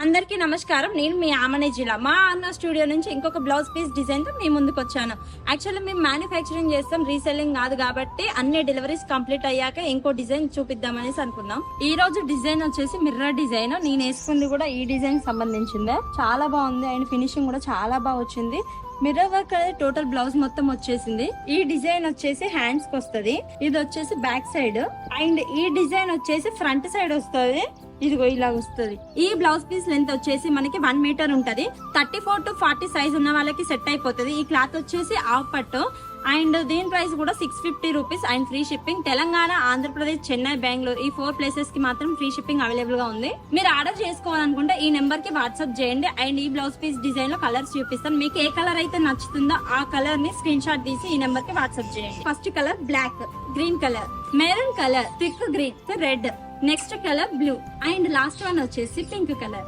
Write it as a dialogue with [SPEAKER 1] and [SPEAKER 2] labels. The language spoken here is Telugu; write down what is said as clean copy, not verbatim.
[SPEAKER 1] అందరికీ నమస్కారం. నేను మీ ఆమనే జిల్లా మా అన్న స్టూడియో నుంచి ఇంకొక బ్లౌజ్ పీస్ డిజైన్ తో మీ ముందుకు వచ్చాను. యాక్చువల్లీ మేము మ్యానుఫ్యాక్చరింగ్ చేస్తాం, రీసెల్లింగ్ కాదు కాబట్టి అన్ని డెలివరీస్ కంప్లీట్ అయ్యాక ఇంకో డిజైన్ చూపిద్దామనేసి అనుకున్నాం. ఈ రోజు డిజైన్ వచ్చేసి మిర్రర్ డిజైన్. నేను వేసుకుంది కూడా ఈ డిజైన్ సంబంధించిందే. చాలా బాగుంది అండ్ ఫినిషింగ్ కూడా చాలా బాగా వచ్చింది. మిర్రర్ వర్క్ అనేది టోటల్ బ్లౌజ్ మొత్తం వచ్చేసింది. ఈ డిజైన్ వచ్చేసి హ్యాండ్స్ కి వస్తుంది, ఇది వచ్చేసి బ్యాక్ సైడ్ అండ్ ఈ డిజైన్ వచ్చేసి ఫ్రంట్ సైడ్ వస్తుంది. ఇదిగో ఇలా వస్తుంది. ఈ బ్లౌజ్ పీస్ లెంత్ వచ్చేసి మనకి 1 మీటర్ ఉంటది. 34 to 40 సైజ్ ఉన్న వాళ్ళకి సెట్ అయిపోతుంది. ఈ క్లాత్ వచ్చేసి హాఫ్ పట్టు అండ్ దీని ప్రైస్ కూడా 650 rupees and free shipping. Telangana, Andhra Pradesh, Chennai, Bengaluru ఈ 4 ప్లేసెస్ కి మాత్రం ఫ్రీ షిప్పింగ్ అవైలబుల్ గా ఉంది. మీరు ఆర్డర్ చేసుకోవాలనుకుంటే ఈ నెంబర్ కి వాట్సాప్ చేయండి అండ్ ఈ బ్లౌజ్ పీస్ డిజైన్ లో కలర్స్ చూపిస్తాను. మీకు ఏ కలర్ అయితే నచ్చుతుందో ఆ కలర్ ని స్క్రీన్ షాట్ తీసి ఈ నెంబర్ కి వాట్సాప్ చేయండి. First colour black, green colour, maroon colour, thick green, red, next colour blue and last one వచ్చేసి పింక్ కలర్.